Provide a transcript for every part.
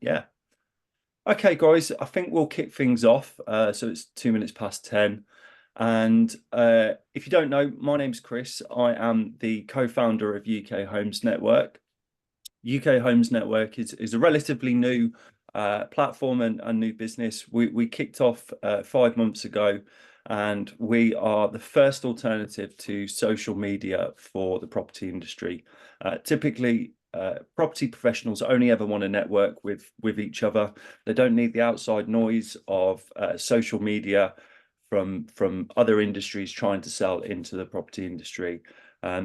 Yeah. Okay, guys, I think we'll kick things off. So it's 2 minutes past 10. And if you don't know, my name's Chris. I am the co-founder of UK Homes Network. UK Homes Network is a relatively new platform and new business. We kicked off 5 months ago, and we are the first alternative to social media for the property industry. Typically, property professionals only ever want to network with each other. They don't need the outside noise of social media from other industries trying to sell into the property industry.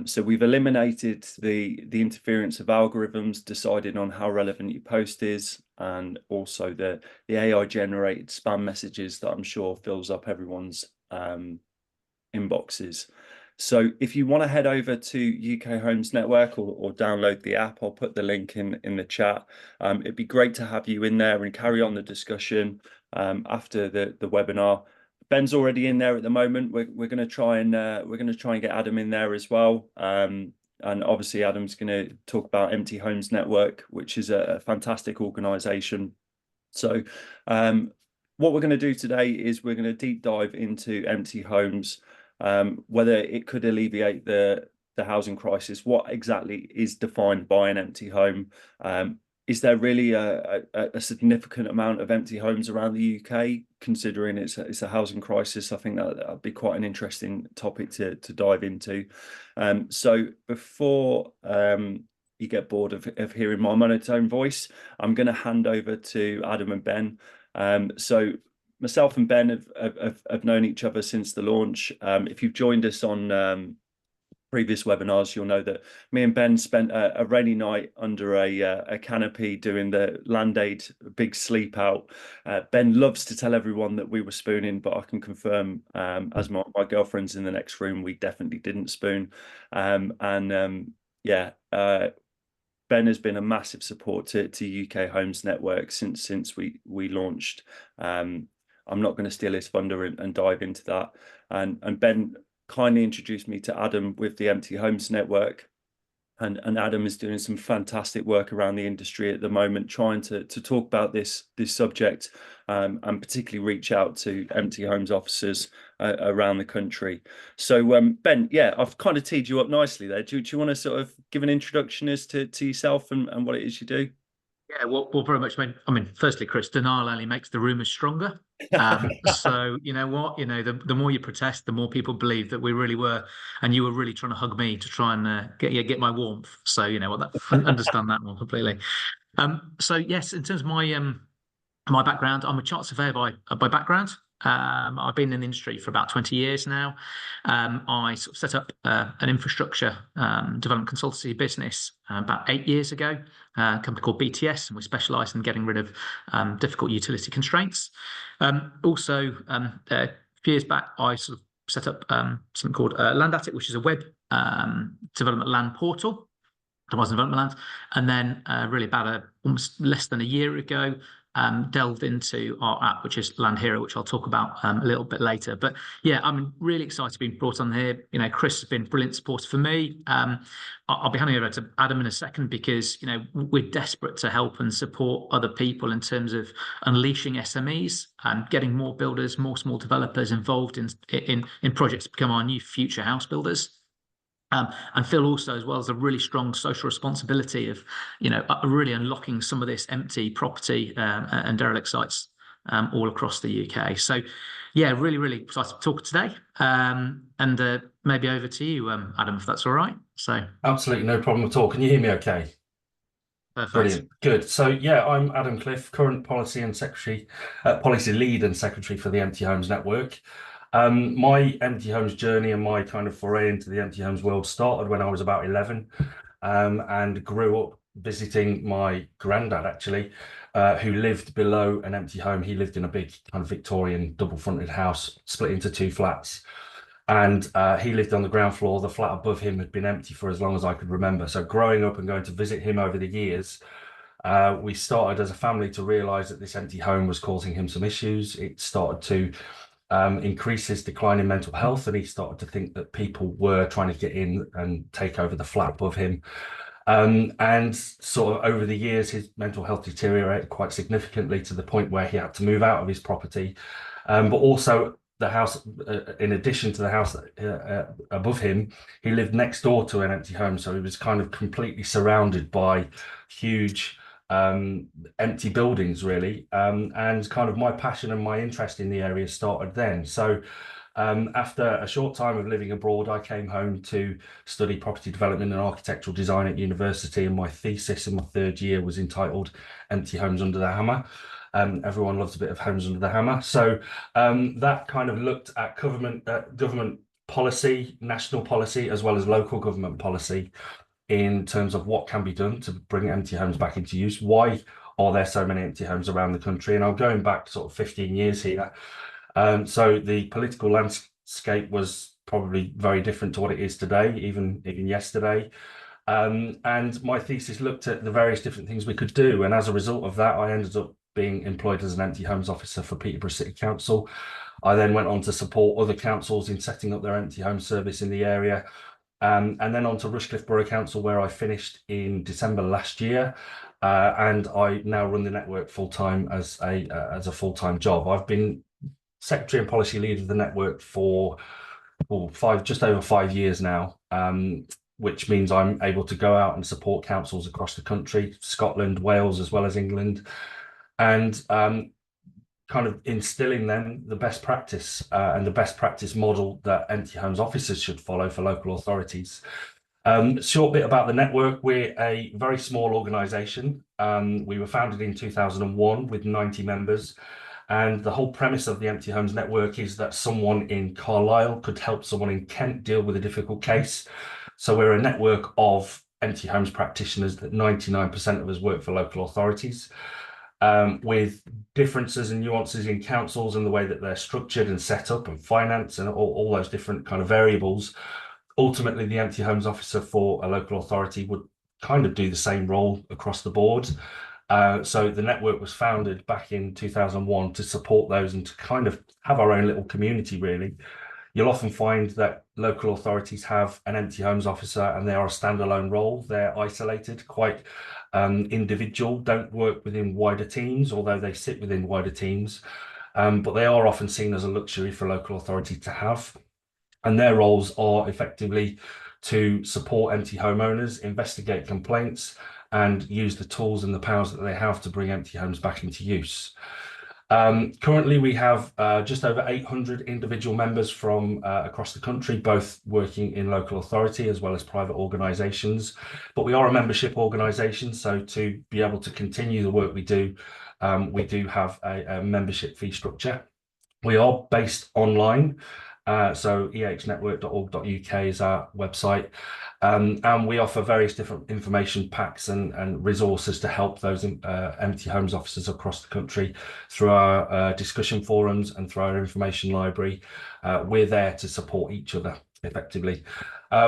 So we've eliminated the interference of algorithms deciding on how relevant your post is, and also the AI generated spam messages that I'm sure fills up everyone's inboxes. So if you want to head over to UK Homes Network or download the app, I'll put the link in the chat. It'd be great to have you in there and carry on the discussion after the webinar. Ben's already in there at the moment. We're going to try and get Adam in there as well. And obviously Adam's going to talk about Empty Homes Network, which is a fantastic organization. So what we're going to do today is we're going to deep dive into empty homes, whether it could alleviate the housing crisis, what exactly is defined by an empty home. Is there really a significant amount of empty homes around the UK, considering it's a housing crisis? I think that'd be quite an interesting topic to dive into. So before you get bored of hearing my monotone voice, I'm going to hand over to Adam and Ben. So myself and Ben have known each other since the launch. If you've joined us on previous webinars, you'll know that me and Ben spent a rainy night under a canopy doing the Land Aid big sleep out. Ben loves to tell everyone that we were spooning, but I can confirm, as my girlfriend's in the next room, we definitely didn't spoon. Yeah, Ben has been a massive support to UK Homes Network since we launched. I'm not going to steal his thunder and dive into that. And Ben kindly introduced me to Adam with the Empty Homes Network, and Adam is doing some fantastic work around the industry at the moment, trying to talk about this subject, and particularly reach out to empty homes officers around the country. So Ben, yeah, I've kind of teed you up nicely there. Do you want to sort of give an introduction as to yourself and what it is you do? Yeah, well, very much. I mean, firstly, Chris, denial only makes the rumours stronger. So you know what? The more you protest, the more people believe that we really were, and you were really trying to hug me to try and get my warmth. So you know what? Understand that one completely. So yes, in terms of my background, I'm a chart surveyor by background. I've been in the industry for about 20 years now. I sort of set up an infrastructure development consultancy business about 8 years ago, a company called BTS, and we specialise in getting rid of difficult utility constraints. Also, a few years back, I sort of set up something called LandHero, which is a web development land portal. Development land, and then really about almost less than a year ago, delved into our app, which is LandHero, which I'll talk about a little bit later. But yeah, I'm really excited to be brought on here. You know, Chris has been brilliant support for me. I'll be handing over to Adam in a second, because we're desperate to help and support other people in terms of unleashing SMEs and getting more builders, more small developers involved in projects to become our new future house builders. And feel also, as well, as a really strong social responsibility of, really unlocking some of this empty property and derelict sites all across the UK. So, yeah, really, really excited to talk today. And maybe over to you, Adam, if that's all right. So, absolutely no problem at all. Can you hear me okay? Perfect. Brilliant. Good. So, yeah, I'm Adam Cliff, current policy lead and secretary for the Empty Homes Network. My empty homes journey and my kind of foray into the empty homes world started when I was about 11, and grew up visiting my granddad, actually, who lived below an empty home. He lived in a big kind of Victorian double-fronted house split into two flats, and he lived on the ground floor. The flat above him had been empty for as long as I could remember. So growing up and going to visit him over the years, we started as a family to realise that this empty home was causing him some issues. It started to increase his decline in mental health, and he started to think that people were trying to get in and take over the flat above him. And sort of over the years, his mental health deteriorated quite significantly to the point where he had to move out of his property. But also the house, in addition to the house above him, he lived next door to an empty home. So he was kind of completely surrounded by huge empty buildings, really. And kind of my passion and my interest in the area started then. So after a short time of living abroad, I came home to study property development and architectural design at university, and my thesis in my third year was entitled Empty Homes Under the Hammer. Everyone loves a bit of homes under the hammer. So that kind of looked at government policy, national policy, as well as local government policy in terms of what can be done to bring empty homes back into use. Why are there so many empty homes around the country? And I'm going back sort of 15 years here. So the political landscape was probably very different to what it is today, even yesterday. And my thesis looked at the various different things we could do. And as a result of that, I ended up being employed as an empty homes officer for Peterborough City Council. I then went on to support other councils in setting up their empty home service in the area. And then on to Rushcliffe Borough Council, where I finished in December last year. And I now run the network full-time as a full-time job. I've been Secretary and Policy Lead of the network for just over 5 years now, which means I'm able to go out and support councils across the country, Scotland, Wales, as well as England, and kind of instilling them the best practice and the best practice model that empty homes officers should follow for local authorities. Short bit about the network. We're a very small organisation. We were founded in 2001 with 90 members. And the whole premise of the Empty Homes Network is that someone in Carlisle could help someone in Kent deal with a difficult case. So we're a network of empty homes practitioners that 99% of us work for local authorities, with differences and nuances in councils and the way that they're structured and set up and finance and all those different kind of variables. Ultimately, the Empty Homes Officer for a local authority would kind of do the same role across the board. So the network was founded back in 2001 to support those and to kind of have our own little community, really. You'll often find that local authorities have an empty homes officer and they are a standalone role. They're isolated, quite individual, don't work within wider teams, although they sit within wider teams. But they are often seen as a luxury for local authority to have. And their roles are effectively to support empty homeowners, investigate complaints, and use the tools and the powers that they have to bring empty homes back into use. Currently, we have just over 800 individual members from across the country, both working in local authority as well as private organisations. But we are a membership organisation, so to be able to continue the work we do have a membership fee structure. We are based online. So ehnetwork.org.uk is our website, and we offer various different information packs and resources to help those empty homes officers across the country through our discussion forums and through our information library. We're there to support each other effectively.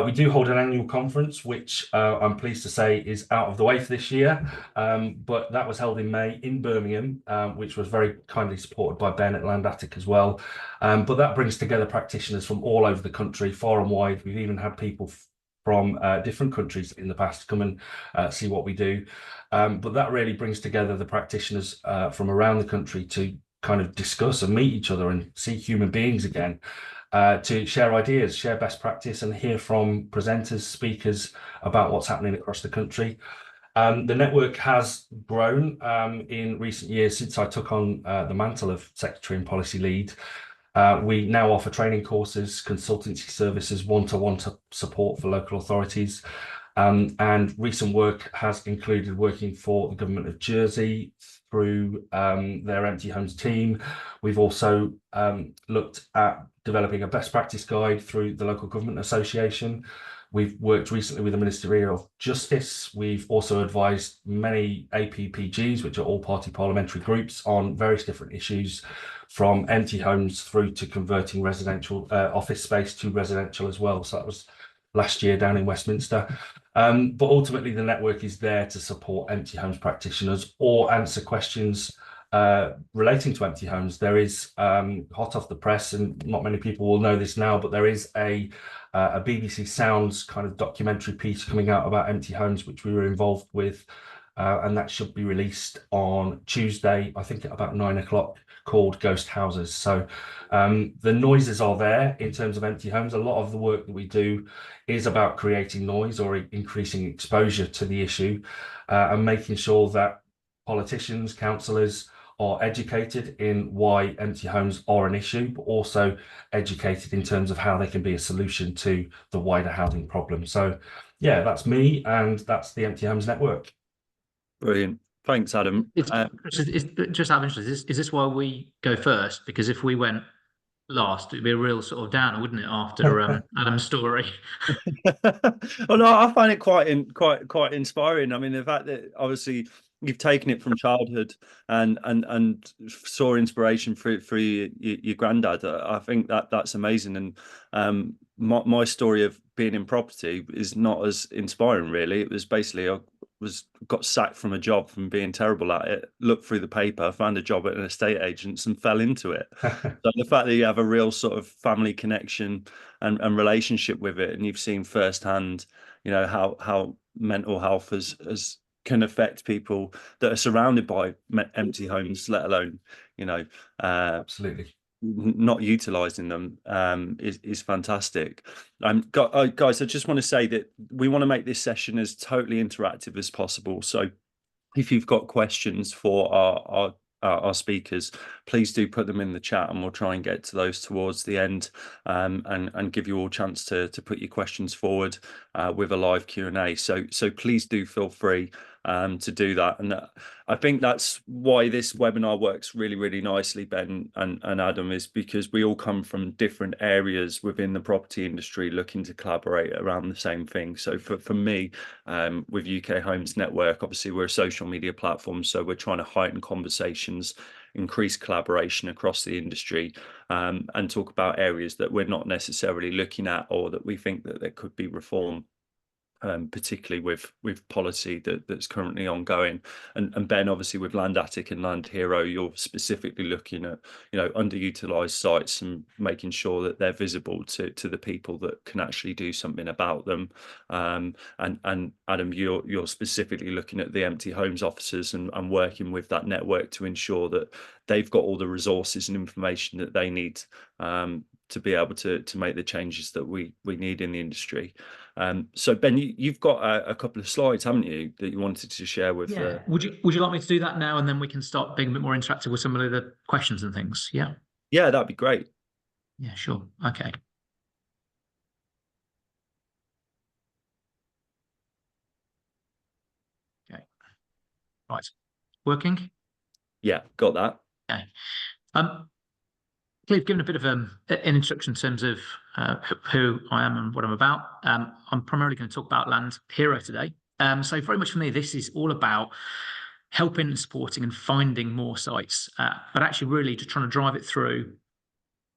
We do hold an annual conference, which I'm pleased to say is out of the way for this year, but that was held in May in Birmingham, which was very kindly supported by Ben at LandHero as well. But that brings together practitioners from all over the country, far and wide. We've even had people from different countries in the past come and see what we do. But that really brings together the practitioners from around the country to kind of discuss and meet each other and see human beings again. To share ideas, share best practice, and hear from presenters, speakers about what's happening across the country. The network has grown in recent years since I took on the mantle of Secretary and Policy Lead. We now offer training courses, consultancy services, one-to-one support for local authorities. And recent work has included working for the Government of Jersey through their empty homes team. We've also looked at developing a best practice guide through the Local Government Association. We've worked recently with the Ministry of Justice. We've also advised many APPGs, which are all party parliamentary groups, on various different issues, from empty homes through to converting residential office space to residential as well. So that was last year down in Westminster. But ultimately, the network is there to support empty homes practitioners or answer questions relating to empty homes. There is hot off the press, and not many people will know this now, but there is a BBC Sounds kind of documentary piece coming out about empty homes, which we were involved with, and that should be released on Tuesday, I think at about 9 o'clock, called Ghost Houses. So the noises are there in terms of empty homes. A lot of the work that we do is about creating noise or increasing exposure to the issue, and making sure that politicians, councillors are educated in why empty homes are an issue, but also educated in terms of how they can be a solution to the wider housing problem. So yeah, that's me, and that's the Empty Homes Network. Brilliant. Thanks, Adam. Just out of interest, is this why we go first? Because if we went last, it'd be a real sort of downer, wouldn't it, after Adam's story? Well, no, I find it quite inspiring. I mean, the fact that obviously you've taken it from childhood and saw inspiration through your granddad. I think that's amazing. And my story of being in property is not as inspiring, really. It was basically got sacked from a job from being terrible at it, looked through the paper, found a job at an estate agent's and fell into it. So the fact that you have a real sort of family connection and relationship with it, and you've seen firsthand, you know, how mental health can affect people that are surrounded by empty homes, let alone, you know, Absolutely. not utilizing them is fantastic. Guys, I just want to say that we want to make this session as totally interactive as possible. So if you've got questions for our speakers, please do put them in the chat, and we'll try and get to those towards the end, and give you all a chance to put your questions forward with a live Q&A. So please do feel free to do that. And I think that's why this webinar works really, really nicely, Ben and Adam, is because we all come from different areas within the property industry looking to collaborate around the same thing. So for me, with UK Homes Network, obviously we're a social media platform, so we're trying to heighten conversations, increase collaboration across the industry, and talk about areas that we're not necessarily looking at, or that we think that there could be reform, particularly with policy that's currently ongoing. And Ben, obviously with LandAttic and LandHero, you're specifically looking at, you know, underutilized sites and making sure that they're visible to the people that can actually do something about them. And Adam, you're specifically looking at the empty homes officers and working with that network to ensure that they've got all the resources and information that they need to be able to make the changes that we need in the industry. So Ben, you've got a couple of slides, haven't you, that you wanted to share with? Yeah. Would you like me to do that now, and then we can start being a bit more interactive with some of the questions and things? Yeah. Yeah, that'd be great. Yeah, sure. Okay. Okay. Right. Working? Yeah, got that. Okay. We've given a bit of an introduction in terms of who I am and what I'm about. I'm primarily going to talk about LandHero today. So very much for me, this is all about helping and supporting and finding more sites, but actually really just trying to drive it through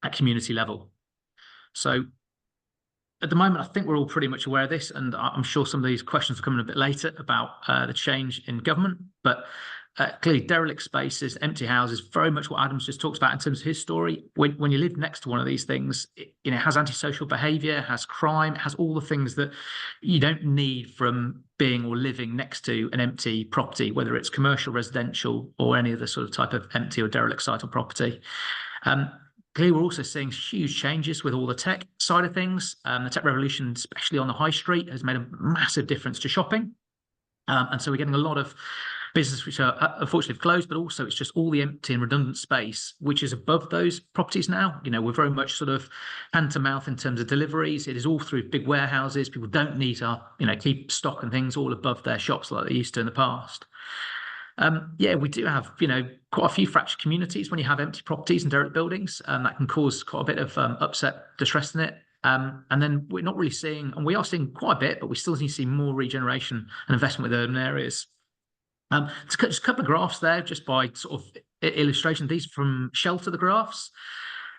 at community level. So at the moment, I think we're all pretty much aware of this, and I'm sure some of these questions will come in a bit later about the change in government, but clearly derelict spaces, empty houses, very much what Adam's just talked about in terms of his story. When you live next to one of these things, it has antisocial behaviour, has crime, has all the things that you don't need from being or living next to an empty property, whether it's commercial, residential, or any other sort of type of empty or derelict site or property. Clearly, we're also seeing huge changes with all the tech side of things. The tech revolution, especially on the high street, has made a massive difference to shopping. And so we're getting a lot of business which are unfortunately closed, but also it's just all the empty and redundant space which is above those properties now. You know, we're very much sort of hand to mouth in terms of deliveries. It is all through big warehouses. People don't need to, you know, keep stock and things all above their shops like they used to in the past. Yeah, we do have, you know, quite a few fractured communities when you have empty properties and derelict buildings, and that can cause quite a bit of upset, distress in it. And then we're not really seeing, and we are seeing quite a bit, but we still need to see more regeneration and investment with urban areas. Just a couple of graphs there, just by sort of illustration. These from Shelter, the graphs.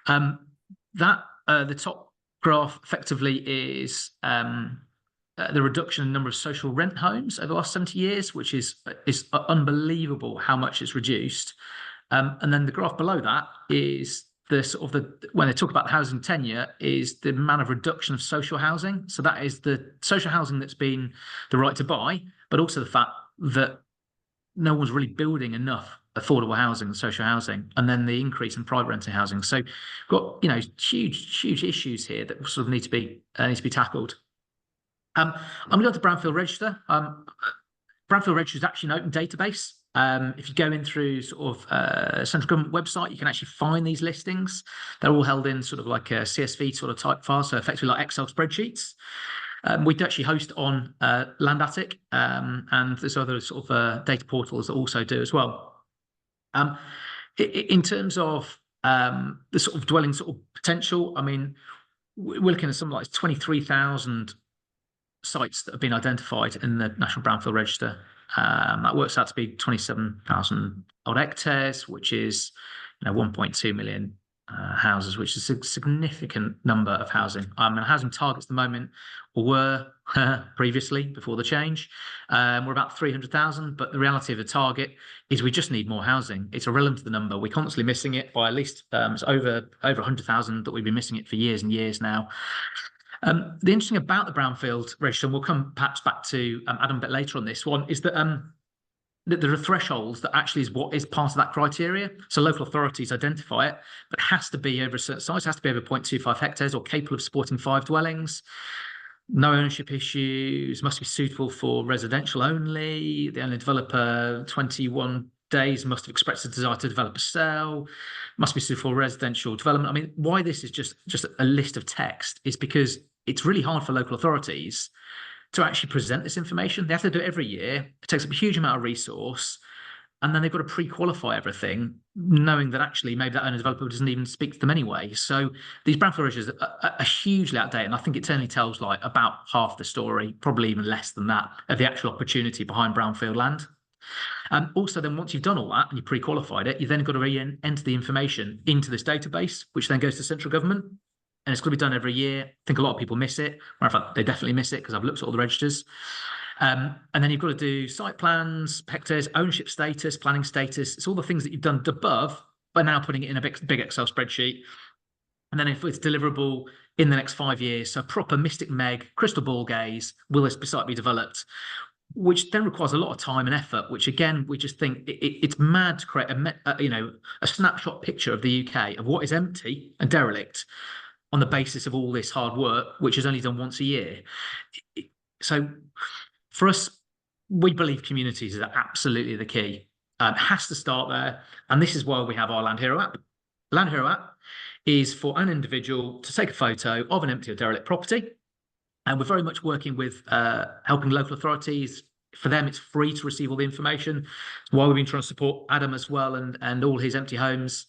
The top graph effectively is the reduction in number of social rent homes over the last 70 years, which is unbelievable how much it's reduced. And then the graph below that is the sort of when they talk about housing tenure, is the amount of reduction of social housing. So that is the social housing that's been the right to buy, but also the fact that no one's really building enough affordable housing and social housing, and then the increase in private rented housing. So we've got, you know, huge issues here that sort of need to be tackled. I'm going to go to Brownfield Register. Brownfield Register is actually an open database. If you go in through sort of central government website, you can actually find these listings. They're all held in sort of like a CSV sort of type file, so effectively like Excel spreadsheets. We do actually host on LandAttic, and there's other sort of data portals that also do as well. In terms of the sort of dwelling sort of potential, I mean, we're looking at something like 23,000 sites that have been identified in the National Brownfield Register. That works out to be 27,000 odd hectares, which is, you know, 1.2 million houses, which is a significant number of housing. And housing targets at the moment were previously, before the change, we're about 300,000, but the reality of the target is we just need more housing. It's irrelevant to the number. We're constantly missing it by at least it's over 100,000 that we've been missing it for years and years now. The interesting about the Brownfield Register, and we'll come perhaps back to Adam a bit later on this one, is that there are thresholds that actually is what is part of that criteria. So local authorities identify it, but it has to be over a certain size, it has to be over 0.25 hectares or capable of supporting 5 dwellings. No ownership issues, must be suitable for residential only. The only developer 21 days must have expressed a desire to develop a cell, must be suitable for residential development. I mean, why this is just a list of text is because it's really hard for local authorities to actually present this information. They have to do it every year. It takes up a huge amount of resource. And then they've got to pre-qualify everything, knowing that actually maybe that owner developer doesn't even speak to them anyway. So these Brownfield registers are hugely outdated. And I think it only tells like about half the story, probably even less than that, of the actual opportunity behind brownfield land. Also, then once you've done all that and you pre-qualified it, you've then got to enter the information into this database, which then goes to central government. And it's going to be done every year. I think a lot of people miss it. Matter of fact, they definitely miss it because I've looked at all the registers. And then you've got to do site plans, hectares, ownership status, planning status. It's all the things that you've done above, but now putting it in a big Excel spreadsheet. And then if it's deliverable in the next 5 years, so proper Mystic Meg, crystal ball gaze, will this site be developed? Which then requires a lot of time and effort, which again, we just think it's mad to create a snapshot picture of the UK of what is empty and derelict on the basis of all this hard work, which is only done once a year. So for us, we believe communities are absolutely the key. It has to start there. And this is why we have our LandHero app. LandHero app is for an individual to take a photo of an empty or derelict property. And we're very much working with helping local authorities. For them, it's free to receive all the information. It's why we've been trying to support Adam as well and all his empty homes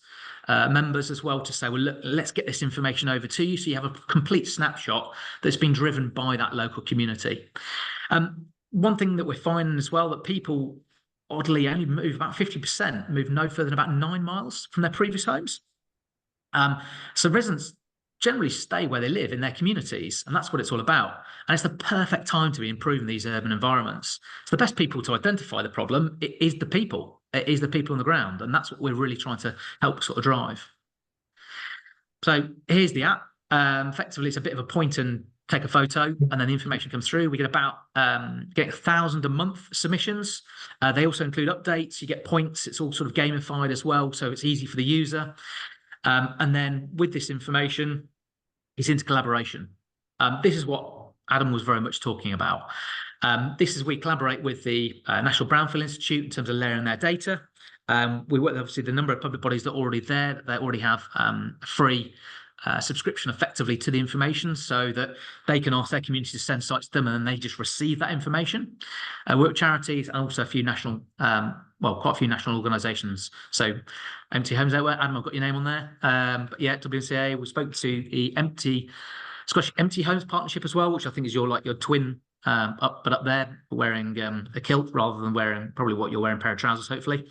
members as well, to say, well, look, let's get this information over to you so you have a complete snapshot that's been driven by that local community. One thing that we're finding as well, that people oddly only move about 50%, move no further than about 9 miles from their previous homes. So residents generally stay where they live in their communities, and that's what it's all about. And it's the perfect time to be improving these urban environments. So the best people to identify the problem is the people. It is the people on the ground, and that's what we're really trying to help sort of drive. So here's the app. Effectively, it's a bit of a point and take a photo, and then the information comes through. We get about getting 1,000 a month submissions. They also include updates. You get points. It's all sort of gamified as well, so it's easy for the user. And then with this information, it's into collaboration. This is what Adam was very much talking about. This is we collaborate with the National Brownfield Institute in terms of layering their data. We work with obviously the number of public bodies that are already there. They already have free subscription effectively to the information, so that they can ask their community to send sites to them, and then they just receive that information. Work with charities and also a few national, quite a few national organisations. So Empty Homes Network, Adam, I've got your name on there. But yeah, WCA, we spoke to the Scottish Empty Homes Partnership as well, which I think is your twin up there, wearing a kilt rather than wearing probably what you're wearing, a pair of trousers, hopefully.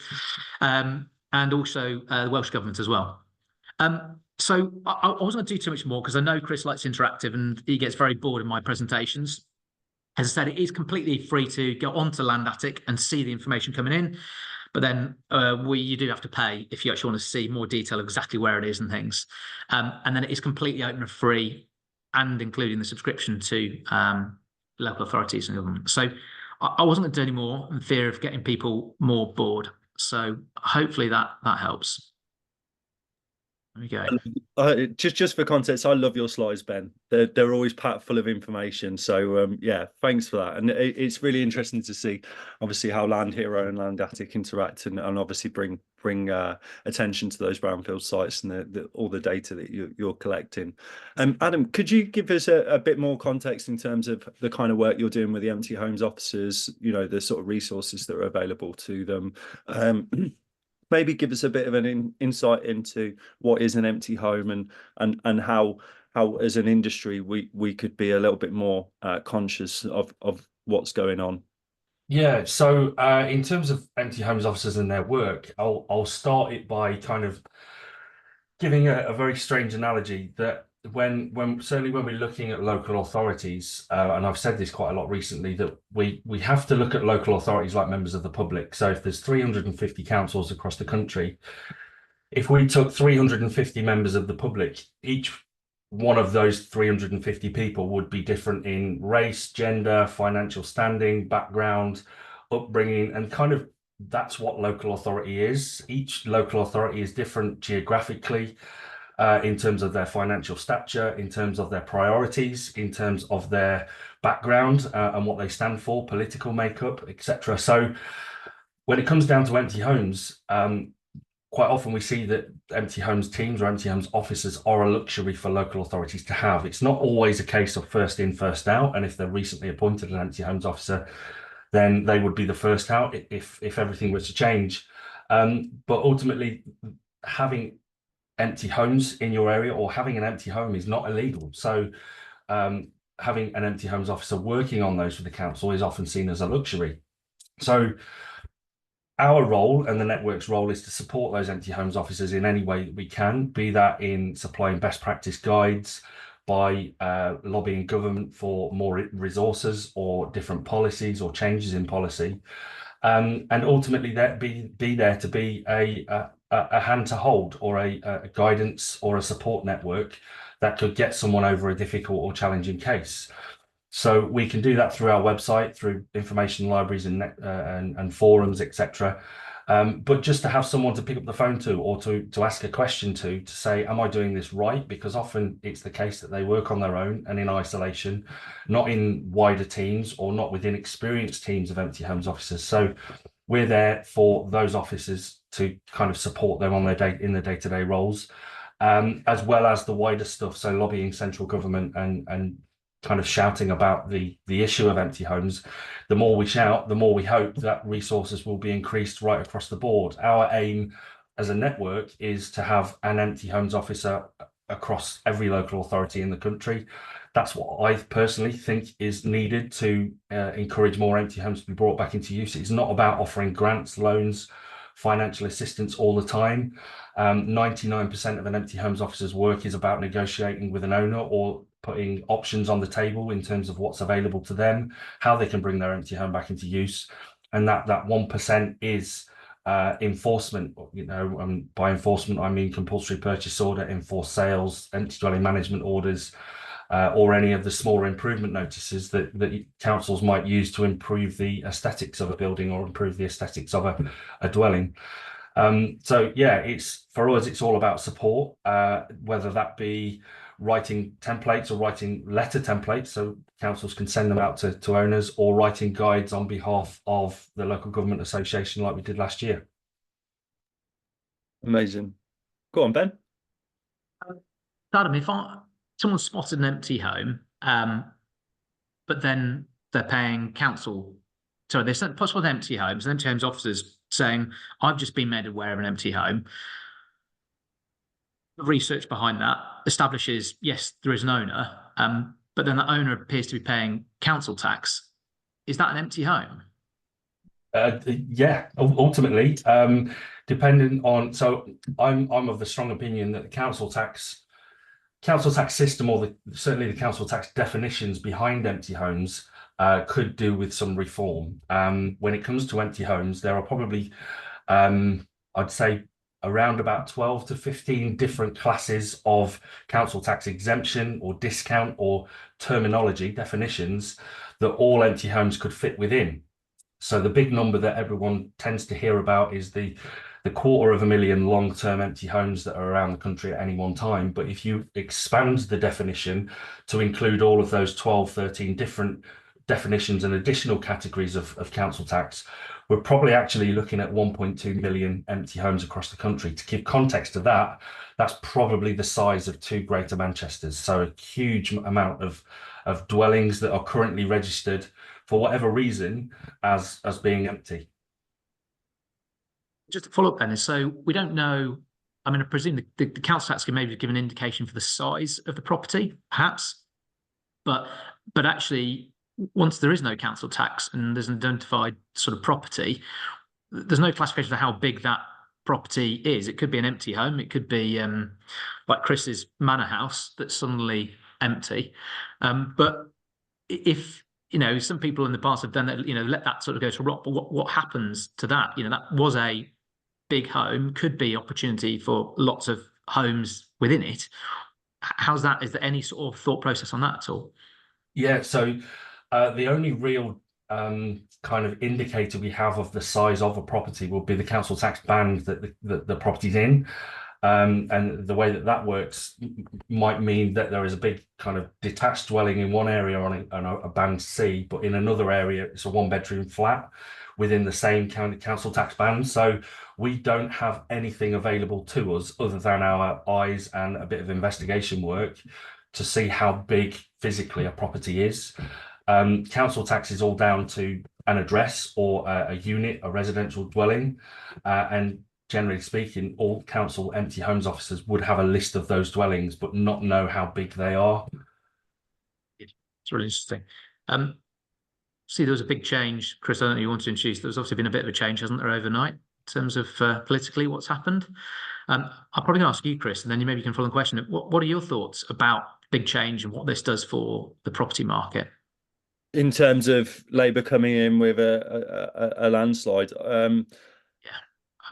And also the Welsh Government as well. So I wasn't going to do too much more because I know Chris likes interactive and he gets very bored in my presentations. As I said, it is completely free to go onto LandAttic and see the information coming in. But then you do have to pay if you actually want to see more detail of exactly where it is and things. And then it is completely open and free, and including the subscription to local authorities and government. So I wasn't going to do any more in fear of getting people more bored. So hopefully that helps. There we go. Just for context, I love your slides, Ben. They're always packed full of information. So yeah, thanks for that. And it's really interesting to see, obviously, how LandHero and LandAtic interact, and obviously bring attention to those brownfield sites and all the data that you're collecting. Adam, could you give us a bit more context in terms of the kind of work you're doing with the empty homes officers? You know, the sort of resources that are available to them. Maybe give us a bit of an insight into what is an empty home, and how as an industry we could be a little bit more conscious of what's going on. Yeah, so in terms of empty homes officers and their work, I'll start it by kind of giving a very strange analogy that certainly when we're looking at local authorities, and I've said this quite a lot recently, that we have to look at local authorities like members of the public. So if there's 350 councils across the country, if we took 350 members of the public, each one of those 350 people would be different in race, gender, financial standing, background, upbringing, and kind of that's what local authority is. Each local authority is different geographically, in terms of their financial stature, in terms of their priorities, in terms of their background and what they stand for, political makeup, etc. So when it comes down to empty homes, quite often we see that empty homes teams or empty homes officers are a luxury for local authorities to have. It's not always a case of first in, first out. And if they're recently appointed an empty homes officer, then they would be the first out if everything was to change. But ultimately, having empty homes in your area or having an empty home is not illegal. So having an empty homes officer working on those for the council is often seen as a luxury. So our role and the network's role is to support those empty homes officers in any way that we can, be that in supplying best practice guides, by lobbying government for more resources or different policies or changes in policy, and ultimately that be there to be a hand to hold, or a guidance or a support network that could get someone over a difficult or challenging case. So we can do that through our website, through information libraries and forums, etc. But just to have someone to pick up the phone to, or to ask a question to say, am I doing this right? Because often it's the case that they work on their own and in isolation, not in wider teams or not within experienced teams of empty homes officers. So we're there for those officers to kind of support them on their in their day-to-day roles, as well as the wider stuff. So lobbying central government and kind of shouting about the issue of empty homes. The more we shout, the more we hope that resources will be increased right across the board. Our aim as a network is to have an empty homes officer across every local authority in the country. That's what I personally think is needed to encourage more empty homes to be brought back into use. It's not about offering grants, loans, financial assistance all the time. 99% of an empty homes officer's work is about negotiating with an owner or putting options on the table in terms of what's available to them, how they can bring their empty home back into use. And that 1% is enforcement. You know, by enforcement, I mean compulsory purchase order, enforced sales, empty dwelling management orders, or any of the smaller improvement notices that councils might use to improve the aesthetics of a building or improve the aesthetics of a dwelling. So yeah, for us, it's all about support, whether that be writing templates or writing letter templates so councils can send them out to owners, or writing guides on behalf of the local government association like we did last year. Amazing. Go on, Ben. Adam, if someone spotted an empty home, but then they're paying council, sorry, they sent possible empty homes, and empty homes officers saying, I've just been made aware of an empty home. The research behind that establishes, yes, there is an owner, but then the owner appears to be paying council tax. Is that an empty home? Yeah, ultimately, depending on. So I'm of the strong opinion that the council tax system, or certainly the council tax definitions behind empty homes, could do with some reform. When it comes to empty homes, there are probably I'd say around about 12 to 15 different classes of council tax exemption or discount or terminology definitions that all empty homes could fit within. So the big number that everyone tends to hear about is the 250,000 long-term empty homes that are around the country at any one time. But if you expand the definition to include all of those 12, 13 different definitions and additional categories of council tax, we're probably actually looking at 1.2 million empty homes across the country. To give context to that, that's probably the size of 2 Greater Manchesters. So a huge amount of dwellings that are currently registered for whatever reason as being empty. Just to follow up then, so we don't know, I mean, I presume the council tax can maybe give an indication for the size of the property, perhaps, but actually, once there is no council tax and there's an identified sort of property, there's no classification of how big that property is. It could be an empty home. It could be like Chris's manor house that's suddenly empty. But if, you know, some people in the past have done that, you know, let that sort of go to rot, but what happens to that? You know, that was a big home, could be opportunity for lots of homes within it. How's that? Is there any sort of thought process on that at all? Yeah, so the only real kind of indicator we have of the size of a property will be the council tax band that the property's in. And the way that works might mean that there is a big kind of detached dwelling in one area on a band C, but in another area it's a 1-bedroom flat within the same council tax band. So we don't have anything available to us other than our eyes and a bit of investigation work to see how big physically a property is. Council tax is all down to an address or a unit, a residential dwelling, and generally speaking, all council empty homes officers would have a list of those dwellings, but not know how big they are. It's really interesting. See, there was a big change, Chris. I don't know you want to introduce. There's obviously been a bit of a change, hasn't there, overnight in terms of politically what's happened. I'll probably ask you, Chris, and then you maybe can follow the question. What are your thoughts about big change and what this does for the property market? In terms of Labour coming in with a landslide,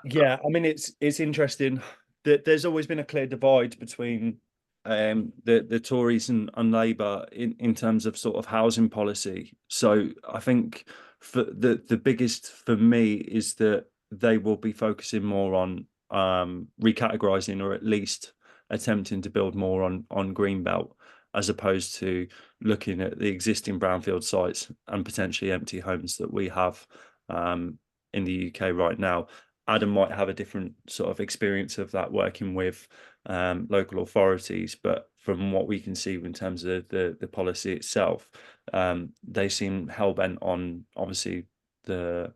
yeah, I mean it's interesting that there's always been a clear divide between the Tories and Labour in terms of sort of housing policy. So I think for the biggest for me is that they will be focusing more on recategorising, or at least attempting to build more on Greenbelt, as opposed to looking at the existing brownfield sites and potentially empty homes that we have in the UK right now. Adam might have a different sort of experience of that working with local authorities, but from what we can see in terms of the policy itself, they seem hell-bent on obviously the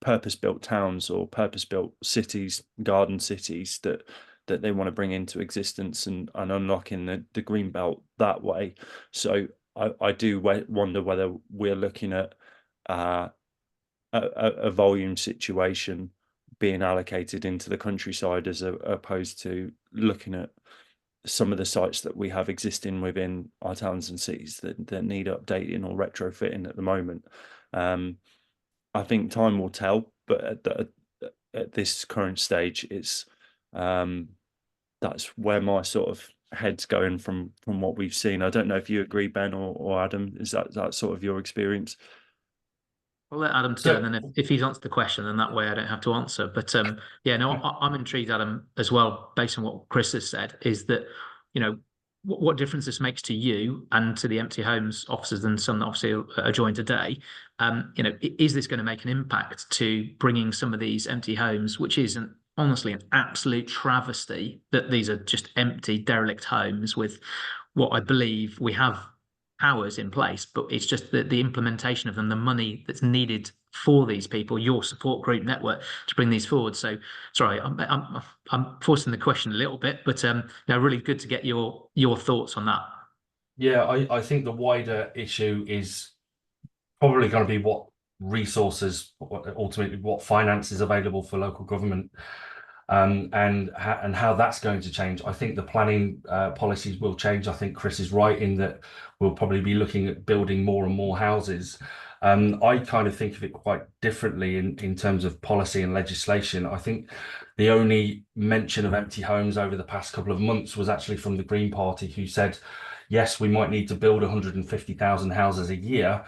purpose-built towns or purpose-built cities, garden cities that they want to bring into existence and unlocking the green belt that way. So I do wonder whether we're looking at a volume situation being allocated into the countryside as opposed to looking at some of the sites that we have existing within our towns and cities that need updating or retrofitting at the moment. I think time will tell, but at this current stage, it's that's where my sort of head's going from what we've seen. I don't know if you agree, Ben or Adam. Is that sort of your experience? I'll let Adam do it, and then if he's answered the question, then that way I don't have to answer. But yeah, no, I'm intrigued, Adam, as well, based on what Chris has said, is that, you know, what difference this makes to you and to the empty homes officers and some that obviously are joined today. You know, is this going to make an impact to bringing some of these empty homes, which is honestly an absolute travesty that these are just empty, derelict homes with what I believe we have powers in place, but it's just the implementation of them, the money that's needed for these people, your support group network to bring these forward. So sorry, I'm forcing the question a little bit, but really good to get your thoughts on that. Yeah, I think the wider issue is probably going to be what resources, ultimately what finance is available for local government, and how that's going to change. I think the planning policies will change. I think Chris is right in that we'll probably be looking at building more and more houses. I kind of think of it quite differently in terms of policy and legislation. I think the only mention of empty homes over the past couple of months was actually from the Green Party, who said, yes, we might need to build 150,000 houses a year,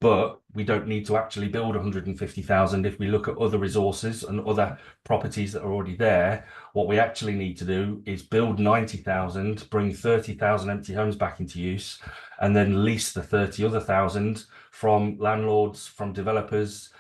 but we don't need to actually build 150,000 if we look at other resources and other properties that are already there. What we actually need to do is build 90,000, bring 30,000 empty homes back into use, and then lease the 30 other thousand from landlords, from developers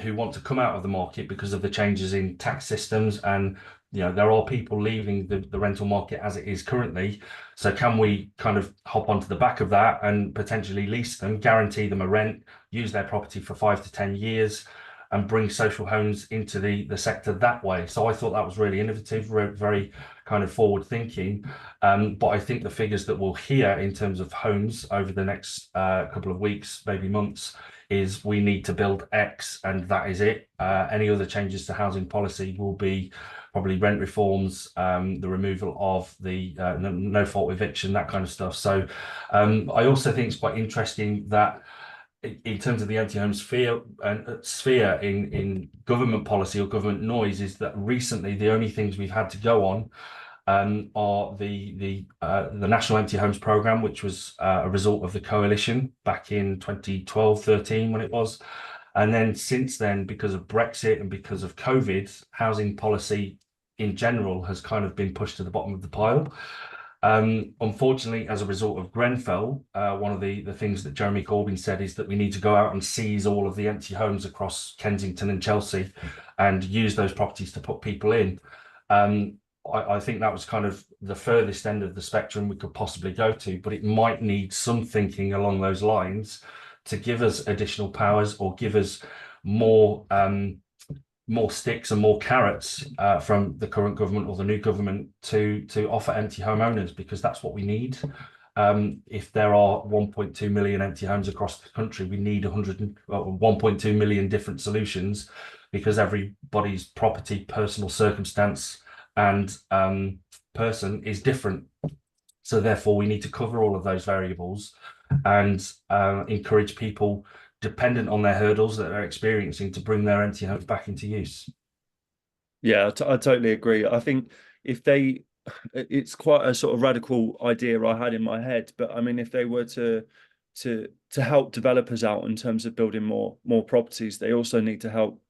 who want to come out of the market because of the changes in tax systems. And there are people leaving the rental market as it is currently. So can we kind of hop onto the back of that and potentially lease them, guarantee them a rent, use their property for 5 to 10 years, and bring social homes into the sector that way? So I thought that was really innovative, very kind of forward thinking. But I think the figures that we'll hear in terms of homes over the next couple of weeks, maybe months, is we need to build X and that is it. Any other changes to housing policy will be probably rent reforms, the removal of the no fault eviction, that kind of stuff. So I also think it's quite interesting that in terms of the empty home sphere in government policy or government noise, is that recently the only things we've had to go on are the National Empty Homes Programme, which was a result of the coalition back in 2012-13 when it was. And then since then, because of Brexit and because of COVID, housing policy in general has kind of been pushed to the bottom of the pile. Unfortunately, as a result of Grenfell, one of the things that Jeremy Corbyn said is that we need to go out and seize all of the empty homes across Kensington and Chelsea and use those properties to put people in. I think that was kind of the furthest end of the spectrum we could possibly go to, but it might need some thinking along those lines to give us additional powers or give us more sticks and more carrots from the current government or the new government to offer empty home owners, because that's what we need. If there are 1.2 million empty homes across the country, we need 1.2 million different solutions, because everybody's property, personal circumstance and person is different. So therefore we need to cover all of those variables and encourage people dependent on their hurdles that they're experiencing to bring their empty homes back into use. Yeah, I totally agree. I think it's quite a sort of radical idea I had in my head, but I mean, if they were to help developers out in terms of building more properties, they also need to help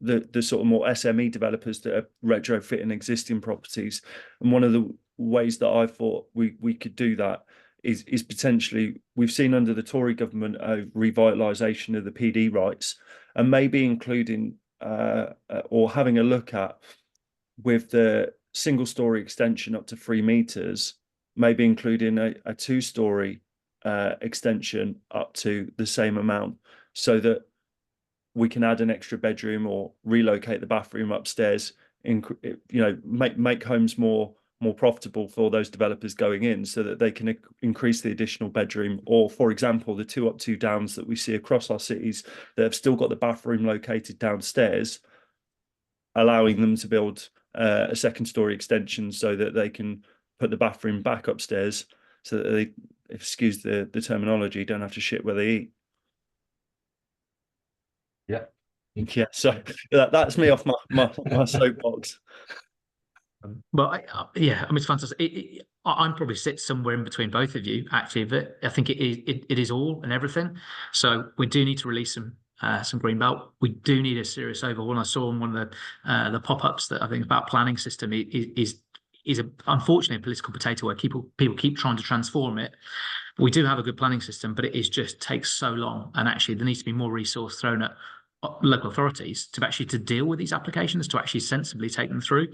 the sort of more SME developers that are retrofitting existing properties. And one of the ways that I thought we could do that is potentially, we've seen under the Tory government a revitalisation of the PD rights, and maybe including or having a look at, with the single story extension up to 3 meters, maybe including a 2-story extension up to the same amount, so that we can add an extra bedroom or relocate the bathroom upstairs, make homes more profitable for those developers going in, so that they can increase the additional bedroom. Or, for example, the 2 up 2 downs that we see across our cities that have still got the bathroom located downstairs, allowing them to build a 2nd-story extension so that they can put the bathroom back upstairs, so that they, excuse the terminology, don't have to shit where they eat. Yeah, so that's me off my soapbox. Well, yeah, I mean, it's fantastic. I'm probably sit somewhere in between both of you, actually. But I think it is all and everything. So we do need to release some greenbelt. We do need a serious overhaul. And I saw in one of the pop-ups that I think about planning system is unfortunately a political potato where people keep trying to transform it. We do have a good planning system, but it just takes so long. And actually, there needs to be more resource thrown at local authorities to deal with these applications, to actually sensibly take them through,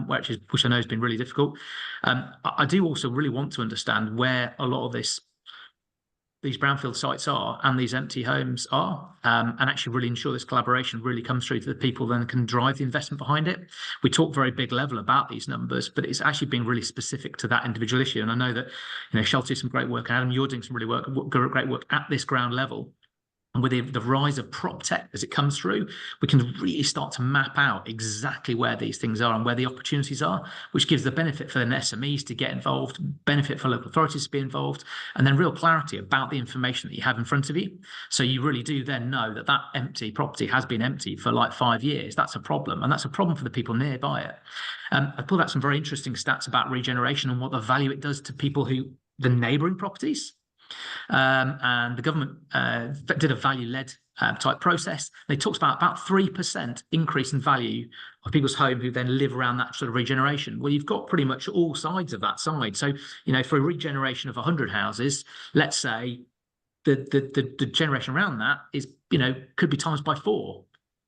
which I know has been really difficult. I do also really want to understand where a lot of these brownfield sites are and these empty homes are, and actually really ensure this collaboration really comes through to the people then can drive the investment behind it. We talk very big level about these numbers, but it's actually being really specific to that individual issue. And I know that Shelter did some great work, and Adam, you're doing some great work at this ground level. And with the rise of prop tech as it comes through, we can really start to map out exactly where these things are and where the opportunities are, which gives the benefit for the SMEs to get involved, benefit for local authorities to be involved, and then real clarity about the information that you have in front of you. So you really do then know that that empty property has been empty for like 5 years. That's a problem, and that's a problem for the people nearby it. I pulled out some very interesting stats about regeneration and what the value it does to people the neighbouring properties. And the government did a value-led type process. They talked about 3% increase in value of people's home who then live around that sort of regeneration. Well, you've got pretty much all sides of that side. So, for a regeneration of 100 houses, let's say the generation around that is, could be times by 4.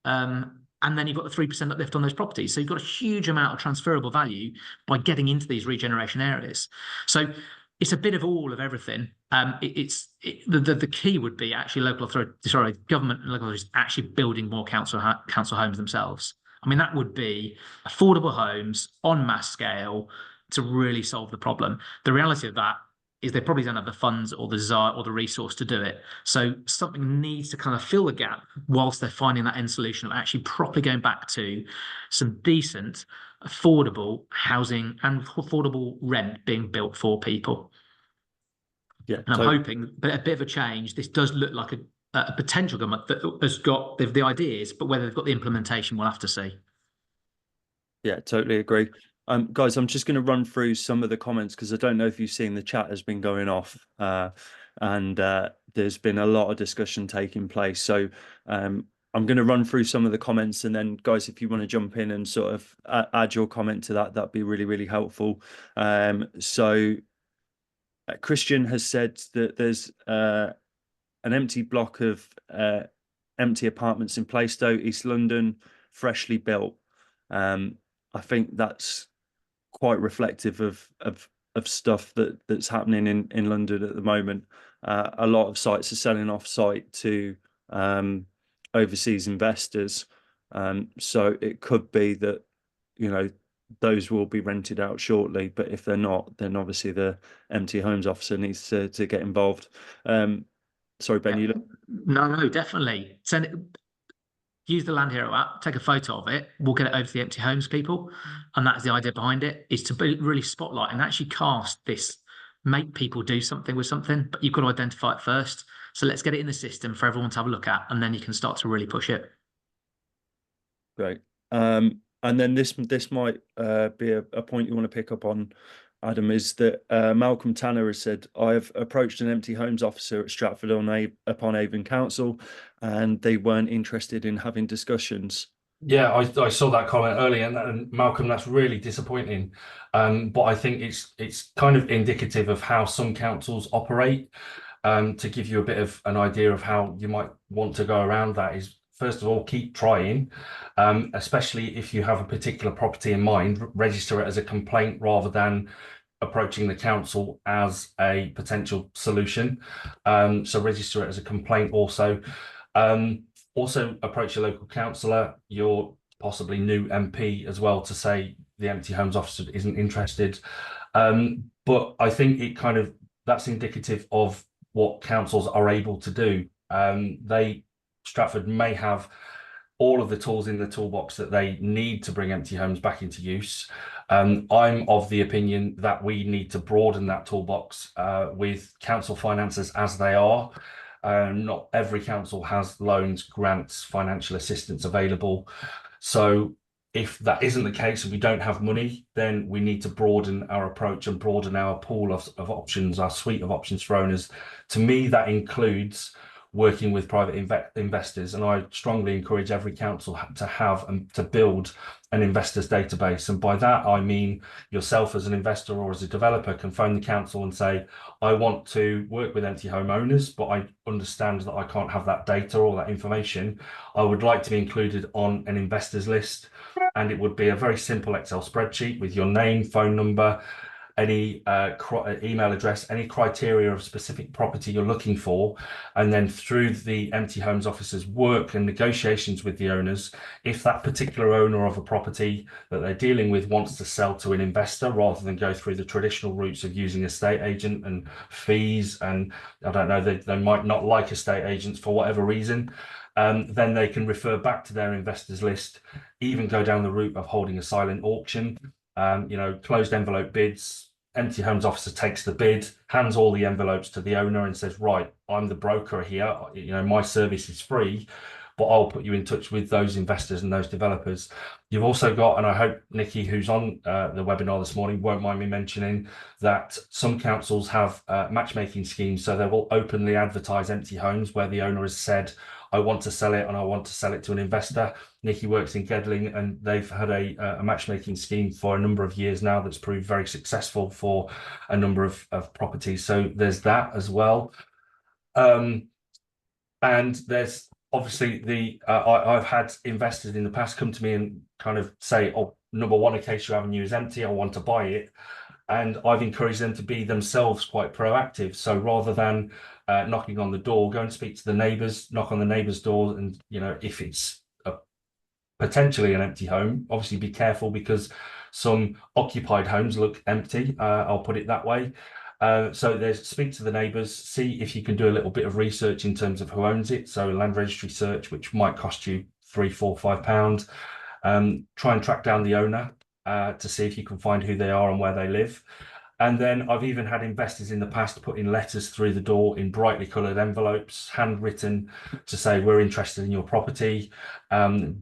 And then you've got the 3% uplift on those properties. So you've got a huge amount of transferable value by getting into these regeneration areas. So it's a bit of all of everything. The key would be actually government and local authorities actually building more council homes themselves. I mean, that would be affordable homes on mass scale to really solve the problem. The reality of that is they probably don't have the funds or the desire or the resource to do it. So something needs to kind of fill the gap whilst they're finding that end solution of actually properly going back to some decent, affordable housing and affordable rent being built for people. Yeah, and I'm hoping, but a bit of a change. This does look like a potential government that has got the ideas, but whether they've got the implementation, we'll have to see. Yeah, totally agree. Guys, I'm just going to run through some of the comments because I don't know if you've seen the chat has been going off, and there's been a lot of discussion taking place. So I'm going to run through some of the comments, and then guys, if you want to jump in and sort of add your comment to that, that'd be really, really helpful. So Christian has said that there's an empty block of empty apartments in Plaistow, East London, freshly built. I think that's quite reflective of stuff that's happening in London at the moment. A lot of sites are selling off site to overseas investors. So it could be that, those will be rented out shortly, but if they're not, then obviously the empty homes officer needs to get involved. Sorry, Ben, you look. No, definitely. Use the LandHero app, take a photo of it, we'll get it over to the empty homes people. And that's the idea behind it, is to really spotlight and actually cast this, make people do something with something, but you've got to identify it first. So let's get it in the system for everyone to have a look at, and then you can start to really push it. Great. And then this might be a point you want to pick up on, Adam, is that Malcolm Tanner has said, I've approached an empty homes officer at Stratford-upon-Avon Council, and they weren't interested in having discussions. Yeah, I saw that comment earlier, and Malcolm, that's really disappointing. But I think it's kind of indicative of how some councils operate. To give you a bit of an idea of how you might want to go around that is, first of all, keep trying, especially if you have a particular property in mind, register it as a complaint rather than approaching the council as a potential solution. So register it as a complaint also. Also approach your local councillor, your possibly new MP as well, to say the empty homes officer isn't interested. But I think that's indicative of what councils are able to do. Stratford may have all of the tools in the toolbox that they need to bring empty homes back into use. I'm of the opinion that we need to broaden that toolbox with council finances as they are. Not every council has loans, grants, financial assistance available. So if that isn't the case and we don't have money, then we need to broaden our approach and broaden our pool of options, our suite of options for owners. To me, that includes working with private investors, and I strongly encourage every council to have and to build an investors database. And by that I mean yourself as an investor or as a developer can phone the council and say, I want to work with empty home owners, but I understand that I can't have that data or that information. I would like to be included on an investors list, and it would be a very simple Excel spreadsheet with your name, phone number, any email address, any criteria of specific property you're looking for, and then through the empty homes officer's work and negotiations with the owners, if that particular owner of a property that they're dealing with wants to sell to an investor rather than go through the traditional routes of using a estate agent and fees, and I don't know, they might not like estate agents for whatever reason, then they can refer back to their investors list, even go down the route of holding a silent auction, closed envelope bids. Empty homes officer takes the bid, hands all the envelopes to the owner and says, right, I'm the broker here, my service is free, but I'll put you in touch with those investors and those developers. You've also got, and I hope Nikki, who's on the webinar this morning, won't mind me mentioning that some councils have matchmaking schemes, so they will openly advertise empty homes where the owner has said, I want to sell it and I want to sell it to an investor. Nikki works in Gedling and they've had a matchmaking scheme for a number of years now that's proved very successful for a number of properties. So there's that as well. And there's obviously I've had investors in the past come to me and kind of say, oh, number one, Acacia Avenue is empty, I want to buy it. And I've encouraged them to be themselves quite proactive. So rather than knocking on the door, go and speak to the neighbours, knock on the neighbours' door, and if it's potentially an empty home, obviously be careful because some occupied homes look empty. I'll put it that way. So there's speak to the neighbours, see if you can do a little bit of research in terms of who owns it. So land registry search, which might cost you £3, £4, £5. Try and track down the owner to see if you can find who they are and where they live. And then I've even had investors in the past put in letters through the door in brightly coloured envelopes, handwritten, to say we're interested in your property.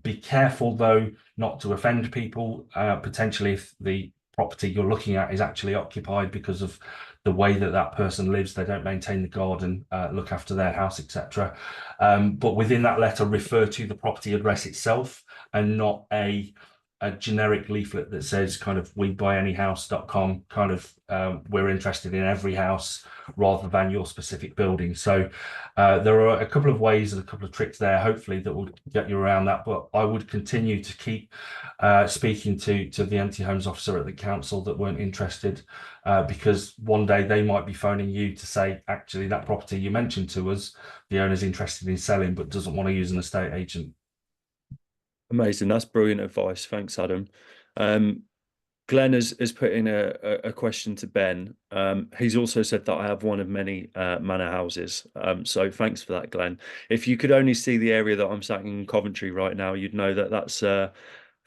Be careful though not to offend people, potentially if the property you're looking at is actually occupied because of the way that that person lives, they don't maintain the garden, look after their house, etc. But within that letter, refer to the property address itself and not a generic leaflet that says kind of webuyanyhouse.com, kind of we're interested in every house rather than your specific building. So there are a couple of ways and a couple of tricks there, hopefully, that will get you around that. But I would continue to keep speaking to the empty homes officer at the council that weren't interested, because one day they might be phoning you to say, actually, that property you mentioned to us, the owner's interested in selling but doesn't want to use an estate agent. Amazing. That's brilliant advice. Thanks, Adam. Glenn has put in a question to Ben. He's also said that I have one of many manor houses. So thanks for that, Glenn. If you could only see the area that I'm sat in Coventry right now, you'd know that that's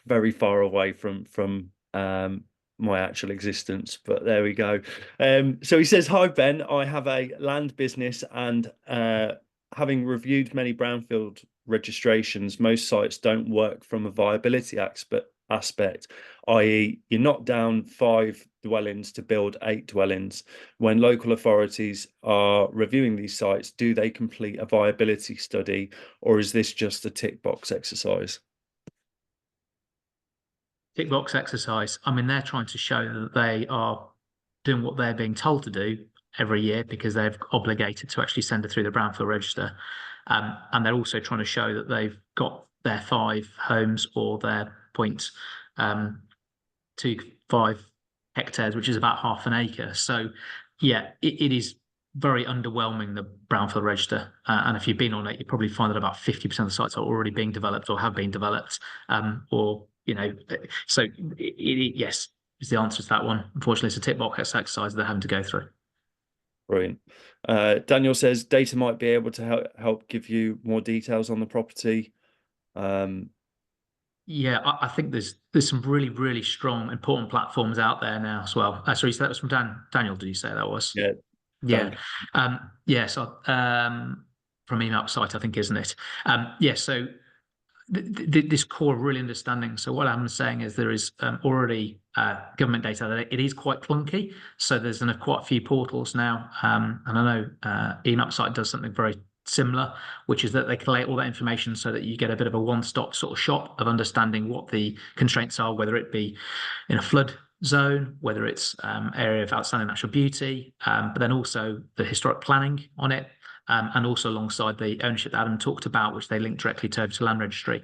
very far away from my actual existence. But there we go. So he says, hi, Ben. I have a land business and having reviewed many brownfield registrations, most sites don't work from a viability aspect, i.e. you knock down 5 dwellings to build 8 dwellings. When local authorities are reviewing these sites, do they complete a viability study, or is this just a tick box exercise? Tick box exercise. I mean, they're trying to show that they are doing what they're being told to do every year because they've obligated to actually send it through the brownfield register. And they're also trying to show that they've got their 5 homes or their 0.25 hectares, which is about half an acre. So, yeah, it is very underwhelming, the brownfield register. And if you've been on it, you probably find that about 50% of the sites are already being developed or have been developed. So yes, is the answer to that one. Unfortunately, it's a tick box exercise they're having to go through. Brilliant. Daniel says data might be able to help give you more details on the property. Yeah, I think there's some really, really strong, important platforms out there now as well. Sorry, so that was from Daniel, did you say that was? Yeah. Yeah. So from email site, I think, isn't it? So this core really understanding. So what I'm saying is there is already government data that it is quite clunky. So there's quite a few portals now. And I know EMAP site does something very similar, which is that they collate all that information so that you get a bit of a one-stop sort of shop of understanding what the constraints are, whether it be in a flood zone, whether it's area of outstanding natural beauty, but then also the historic planning on it, and also alongside the ownership that Adam talked about, which they link directly to land registry.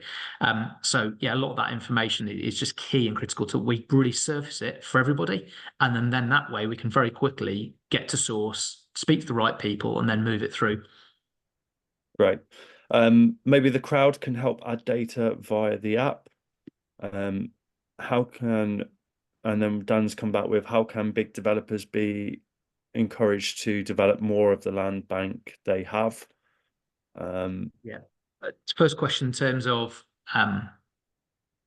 So yeah, a lot of that information is just key and critical to we really surface it for everybody, and then that way we can very quickly get to source, speak to the right people, and then move it through. Right. Maybe the crowd can help add data via the app. How can, and then Dan's come back with, how can big developers be encouraged to develop more of the land bank they have? Yeah. First question in terms of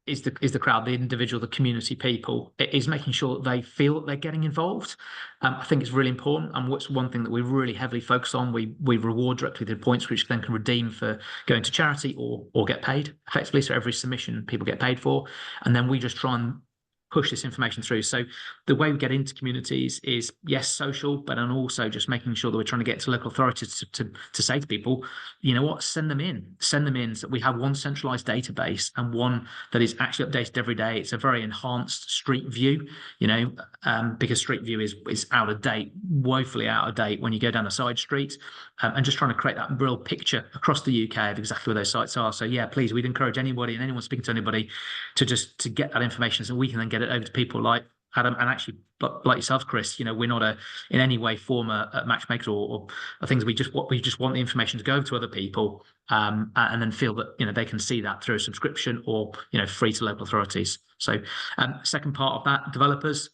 is the crowd, the individual, the community people, it is making sure that they feel that they're getting involved. I think it's really important, and what's one thing that we really heavily focus on, we reward directly the points which then can redeem for going to charity or get paid effectively. So every submission people get paid for, and then we just try and push this information through. So the way we get into communities is, yes, social, but then also just making sure that we're trying to get to local authorities to say to people, you know what, send them in so that we have one centralized database and one that is actually updated every day. It's a very enhanced street view, you know, because street view is out of date, woefully out of date when you go down a side street, and just trying to create that real picture across the UK of exactly where those sites are. So yeah, please, we'd encourage anybody and anyone speaking to anybody to get that information so we can then get it over to people like Adam, and actually like yourself, Chris. You know, we're not in any way form a matchmaker or things. We just want the information to go over to other people, and then feel that, you know, they can see that through a subscription or, you know, free to local authorities. So second part of that, developers,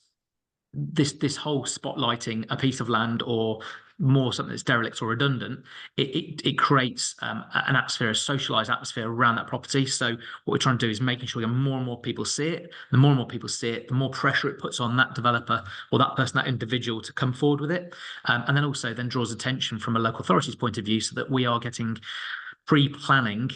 this whole spotlighting a piece of land or more something that's derelict or redundant, it creates an atmosphere, a socialized atmosphere around that property. So what we're trying to do is making sure that more and more people see it. The more and more people see it, the more pressure it puts on that developer or that person, that individual, to come forward with it, and then also then draws attention from a local authority's point of view, so that we are getting pre-planning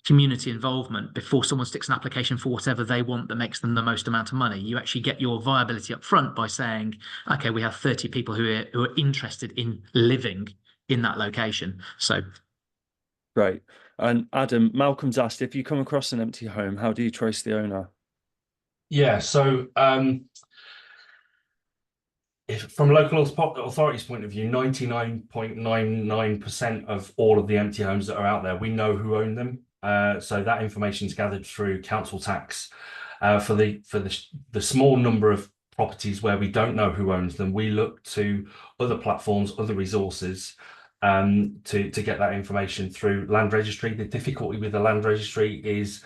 community involvement before someone sticks an application for whatever they want that makes them the most amount of money. You actually get your viability up front by saying, okay, we have 30 people who are interested in living in that location. So Right. And Adam, Malcolm's asked, if you come across an empty home, how do you trace the owner? Yeah, so if from local authorities' point of view, 99.99% of all of the empty homes that are out there, we know who own them. So that information is gathered through council tax. For the small number of properties where we don't know who owns them, we look to other platforms, other resources, to get that information through land registry. The difficulty with the land registry is,